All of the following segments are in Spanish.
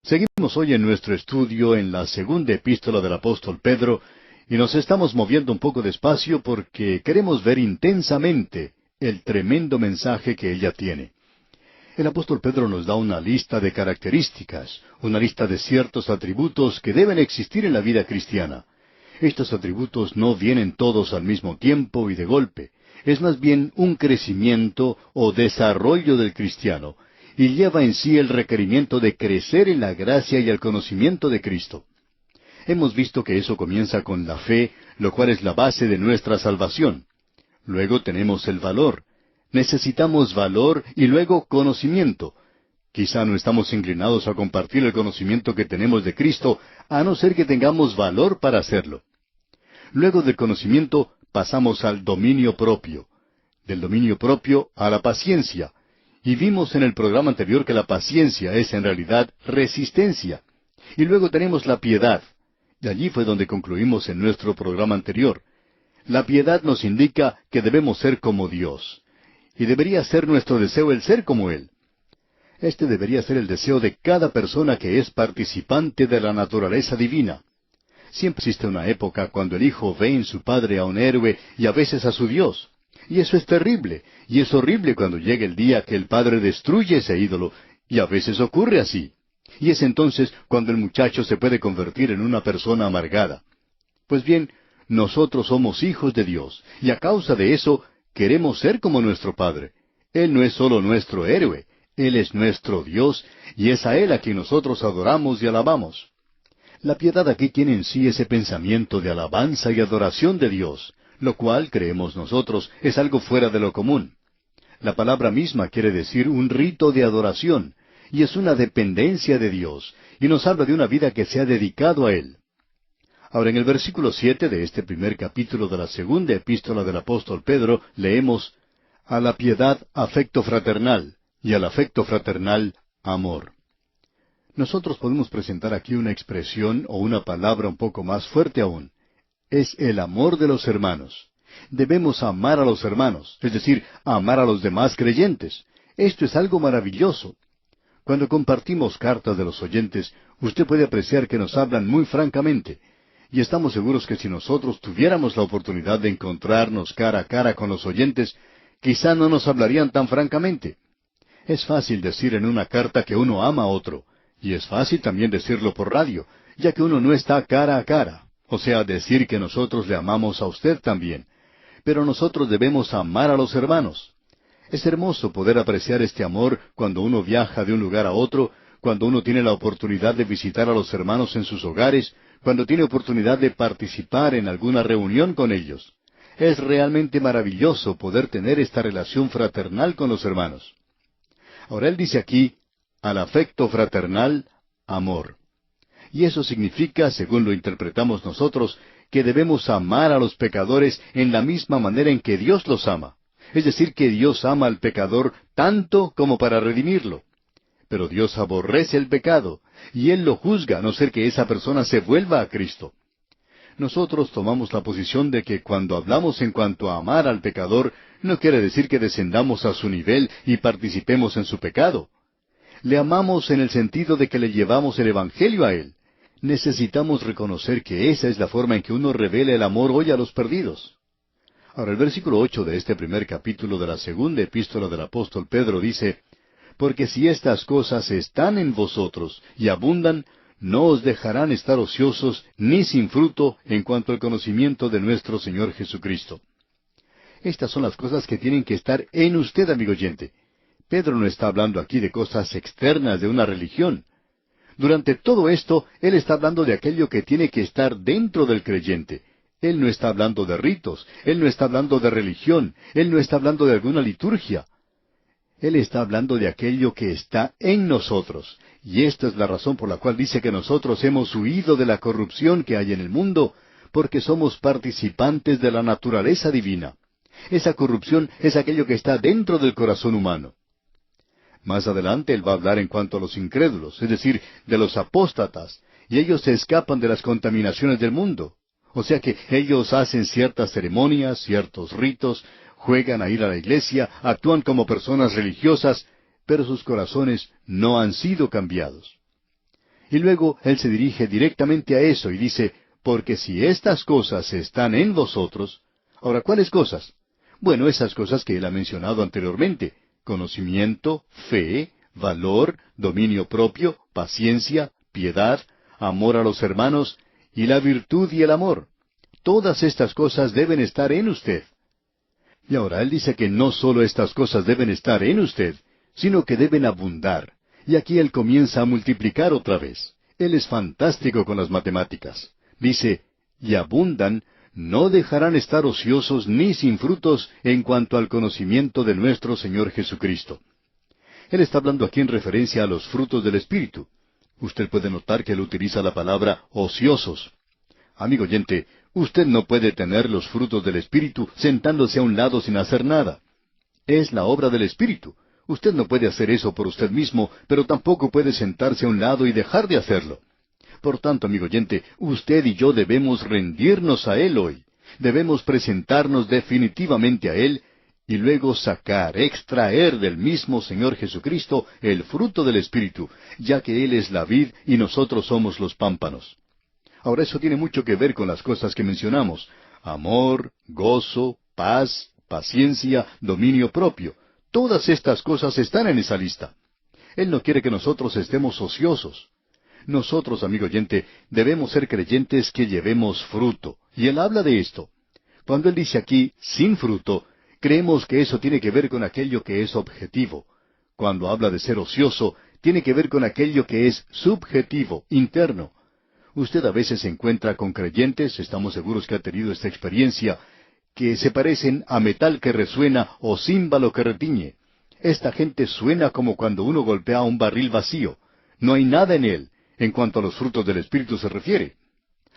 Seguimos hoy en nuestro estudio en la segunda epístola del apóstol Pedro, y nos estamos moviendo un poco despacio porque queremos ver intensamente el tremendo mensaje que ella tiene. El apóstol Pedro nos da una lista de características, una lista de ciertos atributos que deben existir en la vida cristiana. Estos atributos no vienen todos al mismo tiempo y de golpe. Es más bien un crecimiento o desarrollo del cristiano, y lleva en sí el requerimiento de crecer en la gracia y el conocimiento de Cristo. Hemos visto que eso comienza con la fe, lo cual es la base de nuestra salvación. Luego tenemos el valor. Necesitamos valor y luego conocimiento. Quizá no estamos inclinados a compartir el conocimiento que tenemos de Cristo, a no ser que tengamos valor para hacerlo. Luego del conocimiento pasamos al dominio propio. Del dominio propio a la paciencia. Y vimos en el programa anterior que la paciencia es en realidad resistencia. Y luego tenemos la piedad. Y allí fue donde concluimos en nuestro programa anterior. La piedad nos indica que debemos ser como Dios. Y debería ser nuestro deseo el ser como Él. Este debería ser el deseo de cada persona que es participante de la naturaleza divina. Siempre existe una época cuando el hijo ve en su padre a un héroe y a veces a su Dios. Y eso es terrible, y es horrible cuando llega el día que el padre destruye ese ídolo, y a veces ocurre así. Y es entonces cuando el muchacho se puede convertir en una persona amargada. Pues bien, nosotros somos hijos de Dios, y a causa de eso queremos ser como nuestro Padre. Él no es solo nuestro héroe, Él es nuestro Dios, y es a Él a quien nosotros adoramos y alabamos. La piedad aquí tiene en sí ese pensamiento de alabanza y adoración de Dios, lo cual, creemos nosotros, es algo fuera de lo común. La palabra misma quiere decir un rito de adoración, y es una dependencia de Dios, y nos habla de una vida que se ha dedicado a Él. Ahora, en el versículo 7 de este primer capítulo de la segunda epístola del apóstol Pedro, leemos, «A la piedad, afecto fraternal, y al afecto fraternal, amor». Nosotros podemos presentar aquí una expresión o una palabra un poco más fuerte aún. Es el amor de los hermanos. Debemos amar a los hermanos, es decir, amar a los demás creyentes. Esto es algo maravilloso. Cuando compartimos cartas de los oyentes, usted puede apreciar que nos hablan muy francamente. Y estamos seguros que si nosotros tuviéramos la oportunidad de encontrarnos cara a cara con los oyentes, quizá no nos hablarían tan francamente. Es fácil decir en una carta que uno ama a otro, y es fácil también decirlo por radio, ya que uno no está cara a cara. O sea, decir que nosotros le amamos a usted también. Pero nosotros debemos amar a los hermanos. Es hermoso poder apreciar este amor cuando uno viaja de un lugar a otro, cuando uno tiene la oportunidad de visitar a los hermanos en sus hogares, cuando tiene oportunidad de participar en alguna reunión con ellos. Es realmente maravilloso poder tener esta relación fraternal con los hermanos. Ahora él dice aquí, al afecto fraternal, amor. Y eso significa, según lo interpretamos nosotros, que debemos amar a los pecadores en la misma manera en que Dios los ama. Es decir, que Dios ama al pecador tanto como para redimirlo. Pero Dios aborrece el pecado, y Él lo juzga a no ser que esa persona se vuelva a Cristo. Nosotros tomamos la posición de que cuando hablamos en cuanto a amar al pecador, no quiere decir que descendamos a su nivel y participemos en su pecado. Le amamos en el sentido de que le llevamos el Evangelio a Él. Necesitamos reconocer que esa es la forma en que uno revela el amor hoy a los perdidos. Ahora, el versículo 8 de este primer capítulo de la segunda epístola del apóstol Pedro dice, «Porque si estas cosas están en vosotros y abundan, no os dejarán estar ociosos ni sin fruto en cuanto al conocimiento de nuestro Señor Jesucristo». Estas son las cosas que tienen que estar en usted, amigo oyente. Pedro no está hablando aquí de cosas externas de una religión. Durante todo esto, él está hablando de aquello que tiene que estar dentro del creyente. Él no está hablando de ritos, él no está hablando de religión, él no está hablando de alguna liturgia. Él está hablando de aquello que está en nosotros. Y esta es la razón por la cual dice que nosotros hemos huido de la corrupción que hay en el mundo, porque somos participantes de la naturaleza divina. Esa corrupción es aquello que está dentro del corazón humano. Más adelante él va a hablar en cuanto a los incrédulos, es decir, de los apóstatas, y ellos se escapan de las contaminaciones del mundo. O sea que ellos hacen ciertas ceremonias, ciertos ritos, juegan a ir a la iglesia, actúan como personas religiosas, pero sus corazones no han sido cambiados. Y luego Él se dirige directamente a eso y dice, porque si estas cosas están en vosotros. Ahora, ¿cuáles cosas? Bueno, esas cosas que Él ha mencionado anteriormente: conocimiento, fe, valor, dominio propio, paciencia, piedad, amor a los hermanos, y la virtud y el amor. Todas estas cosas deben estar en usted. Y ahora Él dice que no solo estas cosas deben estar en usted, sino que deben abundar. Y aquí Él comienza a multiplicar otra vez. Él es fantástico con las matemáticas. Dice, y abundan, no dejarán estar ociosos ni sin frutos en cuanto al conocimiento de nuestro Señor Jesucristo. Él está hablando aquí en referencia a los frutos del Espíritu. Usted puede notar que Él utiliza la palabra ociosos. Amigo oyente, usted no puede tener los frutos del Espíritu sentándose a un lado sin hacer nada. Es la obra del Espíritu. Usted no puede hacer eso por usted mismo, pero tampoco puede sentarse a un lado y dejar de hacerlo. Por tanto, amigo oyente, usted y yo debemos rendirnos a Él hoy. Debemos presentarnos definitivamente a Él y luego extraer del mismo Señor Jesucristo el fruto del Espíritu, ya que Él es la vid y nosotros somos los pámpanos. Ahora, eso tiene mucho que ver con las cosas que mencionamos: amor, gozo, paz, paciencia, dominio propio. Todas estas cosas están en esa lista. Él no quiere que nosotros estemos ociosos. Nosotros, amigo oyente, debemos ser creyentes que llevemos fruto. Y Él habla de esto. Cuando Él dice aquí, sin fruto, creemos que eso tiene que ver con aquello que es objetivo. Cuando habla de ser ocioso, tiene que ver con aquello que es subjetivo, interno. Usted a veces se encuentra con creyentes, estamos seguros que ha tenido esta experiencia, que se parecen a metal que resuena o címbalo que retiñe. Esta gente suena como cuando uno golpea un barril vacío. No hay nada en él, en cuanto a los frutos del Espíritu se refiere.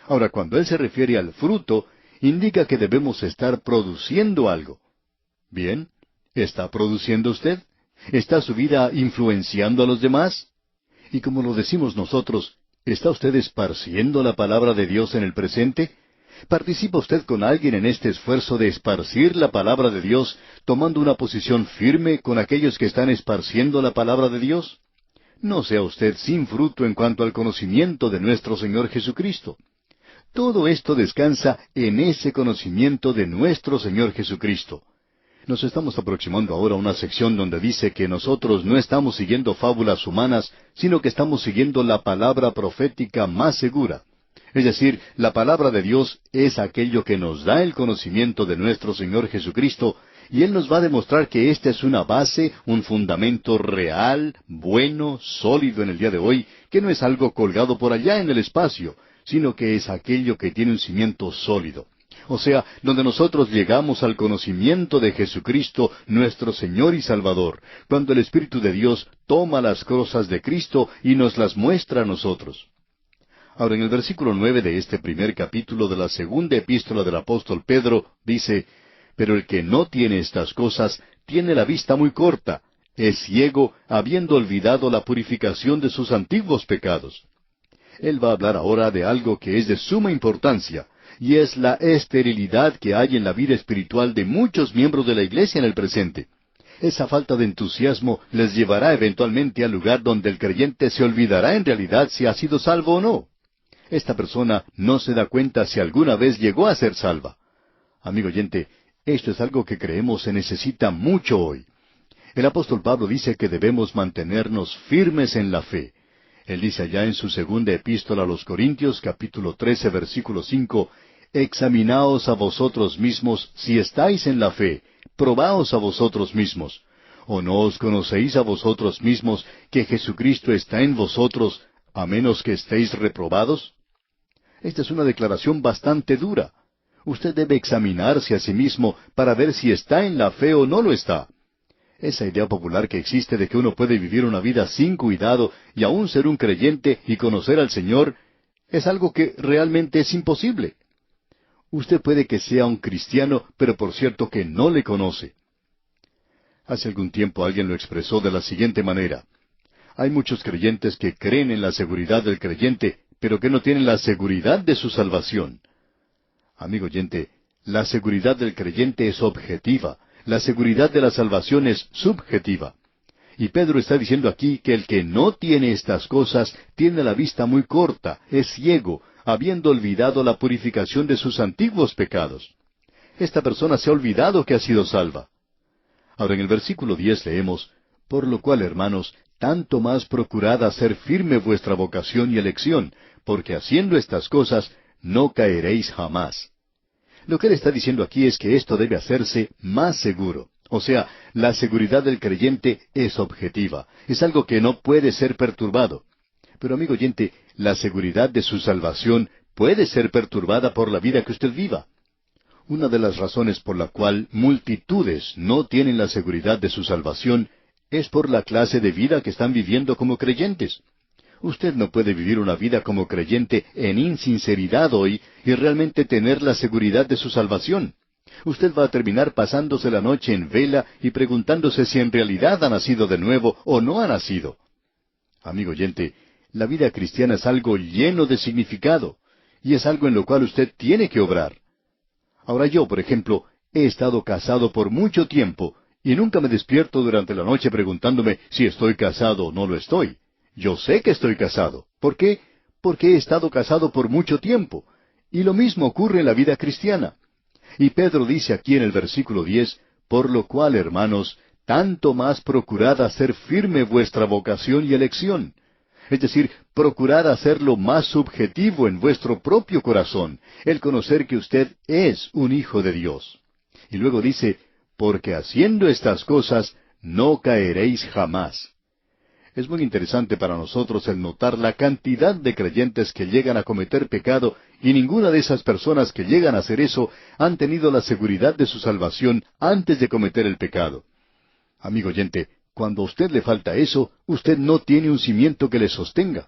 Ahora, cuando Él se refiere al fruto, indica que debemos estar produciendo algo. Bien, ¿está produciendo usted? ¿Está su vida influenciando a los demás? Y como lo decimos nosotros, ¿está usted esparciendo la palabra de Dios en el presente? ¿Participa usted con alguien en este esfuerzo de esparcir la palabra de Dios, tomando una posición firme con aquellos que están esparciendo la palabra de Dios? No sea usted sin fruto en cuanto al conocimiento de nuestro Señor Jesucristo. Todo esto descansa en ese conocimiento de nuestro Señor Jesucristo. Nos estamos aproximando ahora a una sección donde dice que nosotros no estamos siguiendo fábulas humanas, sino que estamos siguiendo la palabra profética más segura. Es decir, la palabra de Dios es aquello que nos da el conocimiento de nuestro Señor Jesucristo, y Él nos va a demostrar que esta es una base, un fundamento real, bueno, sólido en el día de hoy, que no es algo colgado por allá en el espacio, sino que es aquello que tiene un cimiento sólido. O sea, donde nosotros llegamos al conocimiento de Jesucristo, nuestro Señor y Salvador, cuando el Espíritu de Dios toma las cosas de Cristo y nos las muestra a nosotros. Ahora, en el versículo 9 de este primer capítulo de la segunda epístola del apóstol Pedro, dice, pero el que no tiene estas cosas tiene la vista muy corta, es ciego, habiendo olvidado la purificación de sus antiguos pecados. Él va a hablar ahora de algo que es de suma importancia, y es la esterilidad que hay en la vida espiritual de muchos miembros de la iglesia en el presente. Esa falta de entusiasmo les llevará eventualmente al lugar donde el creyente se olvidará en realidad si ha sido salvo o no. Esta persona no se da cuenta si alguna vez llegó a ser salva. Amigo oyente, esto es algo que creemos se necesita mucho hoy. El apóstol Pablo dice que debemos mantenernos firmes en la fe. Él dice allá en su segunda epístola a los Corintios, capítulo 13, versículo 5, examinaos a vosotros mismos si estáis en la fe, probaos a vosotros mismos. ¿O no os conocéis a vosotros mismos que Jesucristo está en vosotros, a menos que estéis reprobados? Esta es una declaración bastante dura. Usted debe examinarse a sí mismo para ver si está en la fe o no lo está. Esa idea popular que existe de que uno puede vivir una vida sin cuidado y aún ser un creyente y conocer al Señor, es algo que realmente es imposible. Usted puede que sea un cristiano, pero por cierto que no le conoce. Hace algún tiempo alguien lo expresó de la siguiente manera: hay muchos creyentes que creen en la seguridad del creyente, pero que no tienen la seguridad de su salvación. Amigo oyente, la seguridad del creyente es objetiva, la seguridad de la salvación es subjetiva. Y Pedro está diciendo aquí que el que no tiene estas cosas tiene la vista muy corta, es ciego, habiendo olvidado la purificación de sus antiguos pecados. Esta persona se ha olvidado que ha sido salva. Ahora en el versículo 10 leemos, por lo cual, hermanos, tanto más procurad hacer firme vuestra vocación y elección, porque haciendo estas cosas no caeréis jamás. Lo que él está diciendo aquí es que esto debe hacerse más seguro. O sea, la seguridad del creyente es objetiva, es algo que no puede ser perturbado. Pero amigo oyente, la seguridad de su salvación puede ser perturbada por la vida que usted viva. Una de las razones por la cual multitudes no tienen la seguridad de su salvación es por la clase de vida que están viviendo como creyentes. Usted no puede vivir una vida como creyente en insinceridad hoy y realmente tener la seguridad de su salvación. Usted va a terminar pasándose la noche en vela y preguntándose si en realidad ha nacido de nuevo o no ha nacido. Amigo oyente, la vida cristiana es algo lleno de significado, y es algo en lo cual usted tiene que obrar. Ahora yo, por ejemplo, he estado casado por mucho tiempo, y nunca me despierto durante la noche preguntándome si estoy casado o no lo estoy. Yo sé que estoy casado. ¿Por qué? Porque he estado casado por mucho tiempo. Y lo mismo ocurre en la vida cristiana. Y Pedro dice aquí en el versículo 10, por lo cual, hermanos, tanto más procurad hacer firme vuestra vocación y elección. Es decir, procurad hacerlo más subjetivo en vuestro propio corazón, el conocer que usted es un hijo de Dios. Y luego dice, porque haciendo estas cosas no caeréis jamás. Es muy interesante para nosotros el notar la cantidad de creyentes que llegan a cometer pecado y ninguna de esas personas que llegan a hacer eso han tenido la seguridad de su salvación antes de cometer el pecado. Amigo oyente, cuando a usted le falta eso, usted no tiene un cimiento que le sostenga.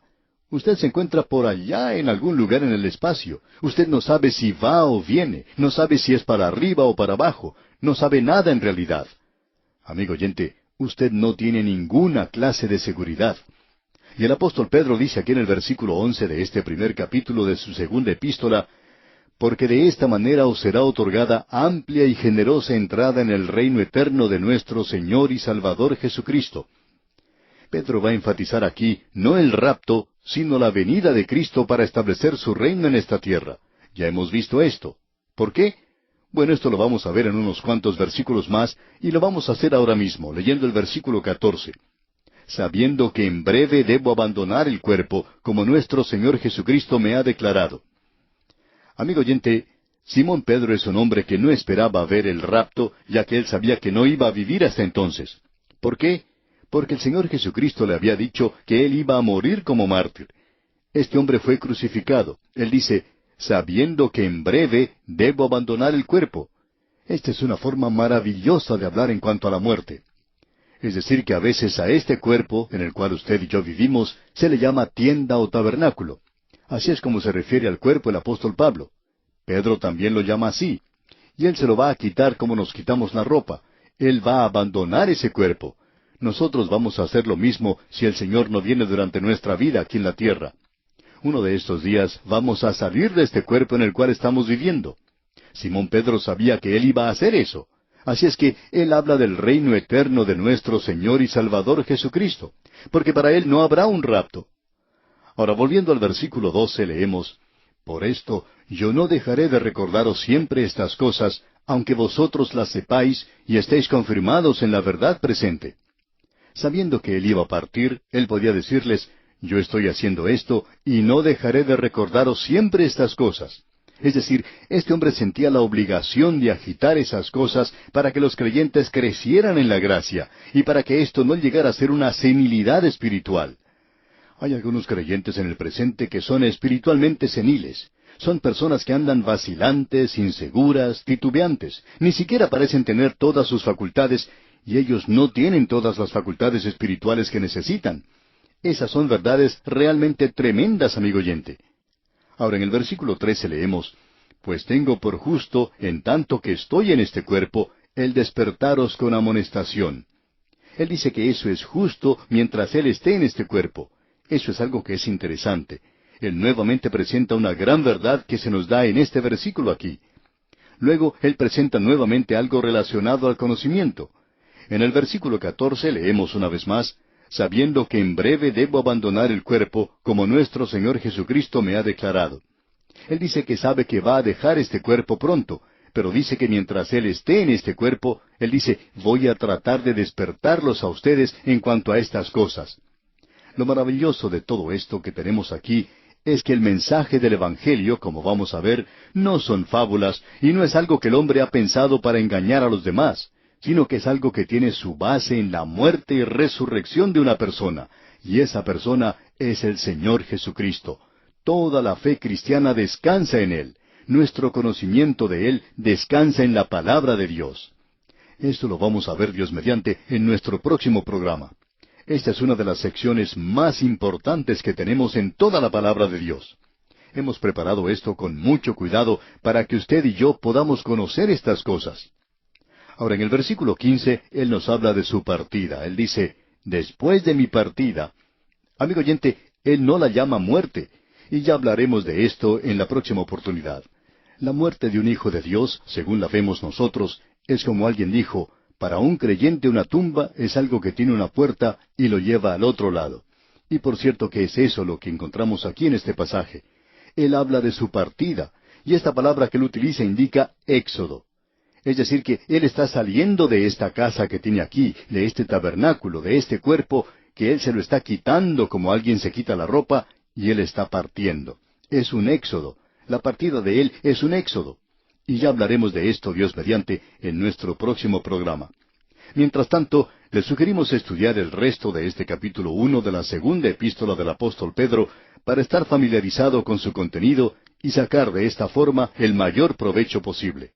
Usted se encuentra por allá en algún lugar en el espacio. Usted no sabe si va o viene, no sabe si es para arriba o para abajo, no sabe nada en realidad. Amigo oyente, usted no tiene ninguna clase de seguridad. Y el apóstol Pedro dice aquí en el versículo 11 de este primer capítulo de su segunda epístola, porque de esta manera os será otorgada amplia y generosa entrada en el reino eterno de nuestro Señor y Salvador Jesucristo. Pedro va a enfatizar aquí no el rapto, sino la venida de Cristo para establecer su reino en esta tierra. Ya hemos visto esto. ¿Por qué? Bueno, esto lo vamos a ver en unos cuantos versículos más, y lo vamos a hacer ahora mismo, leyendo el versículo 14. Sabiendo que en breve debo abandonar el cuerpo, como nuestro Señor Jesucristo me ha declarado. Amigo oyente, Simón Pedro es un hombre que no esperaba ver el rapto, ya que él sabía que no iba a vivir hasta entonces. ¿Por qué? Porque el Señor Jesucristo le había dicho que él iba a morir como mártir. Este hombre fue crucificado. Él dice, sabiendo que en breve debo abandonar el cuerpo. Esta es una forma maravillosa de hablar en cuanto a la muerte. Es decir, que a veces a este cuerpo, en el cual usted y yo vivimos, se le llama tienda o tabernáculo. Así es como se refiere al cuerpo el apóstol Pablo. Pedro también lo llama así. Y él se lo va a quitar como nos quitamos la ropa. Él va a abandonar ese cuerpo. Nosotros vamos a hacer lo mismo si el Señor no viene durante nuestra vida aquí en la tierra. Uno de estos días vamos a salir de este cuerpo en el cual estamos viviendo. Simón Pedro sabía que él iba a hacer eso. Así es que él habla del reino eterno de nuestro Señor y Salvador Jesucristo, porque para él no habrá un rapto. Ahora, volviendo al versículo 12, leemos, por esto yo no dejaré de recordaros siempre estas cosas, aunque vosotros las sepáis y estéis confirmados en la verdad presente. Sabiendo que él iba a partir, él podía decirles, yo estoy haciendo esto y no dejaré de recordaros siempre estas cosas. Es decir, este hombre sentía la obligación de agitar esas cosas para que los creyentes crecieran en la gracia y para que esto no llegara a ser una senilidad espiritual. Hay algunos creyentes en el presente que son espiritualmente seniles. Son personas que andan vacilantes, inseguras, titubeantes. Ni siquiera parecen tener todas sus facultades y ellos no tienen todas las facultades espirituales que necesitan. Esas son verdades realmente tremendas, amigo oyente. Ahora en el versículo 13 leemos, pues tengo por justo, en tanto que estoy en este cuerpo, el despertaros con amonestación. Él dice que eso es justo mientras él esté en este cuerpo. Eso es algo que es interesante. Él nuevamente presenta una gran verdad que se nos da en este versículo aquí. Luego, él presenta nuevamente algo relacionado al conocimiento. En el versículo 14 leemos una vez más, sabiendo que en breve debo abandonar el cuerpo, como nuestro Señor Jesucristo me ha declarado. Él dice que sabe que va a dejar este cuerpo pronto, pero dice que mientras Él esté en este cuerpo, Él dice, voy a tratar de despertarlos a ustedes en cuanto a estas cosas. Lo maravilloso de todo esto que tenemos aquí es que el mensaje del Evangelio, como vamos a ver, no son fábulas y no es algo que el hombre ha pensado para engañar a los demás, sino que es algo que tiene su base en la muerte y resurrección de una persona, y esa persona es el Señor Jesucristo. Toda la fe cristiana descansa en Él. Nuestro conocimiento de Él descansa en la palabra de Dios. Esto lo vamos a ver, Dios mediante, en nuestro próximo programa. Esta es una de las secciones más importantes que tenemos en toda la palabra de Dios. Hemos preparado esto con mucho cuidado para que usted y yo podamos conocer estas cosas. Ahora, en el versículo 15, Él nos habla de su partida. Él dice, después de mi partida. Amigo oyente, Él no la llama muerte, y ya hablaremos de esto en la próxima oportunidad. La muerte de un hijo de Dios, según la vemos nosotros, es como alguien dijo, para un creyente una tumba es algo que tiene una puerta y lo lleva al otro lado. Y por cierto que es eso lo que encontramos aquí en este pasaje. Él habla de su partida, y esta palabra que él utiliza indica éxodo. Es decir, que Él está saliendo de esta casa que tiene aquí, de este tabernáculo, de este cuerpo, que Él se lo está quitando como alguien se quita la ropa, y Él está partiendo. Es un éxodo. La partida de Él es un éxodo. Y ya hablaremos de esto, Dios mediante, en nuestro próximo programa. Mientras tanto, le sugerimos estudiar el resto de este capítulo 1 de la segunda epístola del apóstol Pedro, para estar familiarizado con su contenido y sacar de esta forma el mayor provecho posible.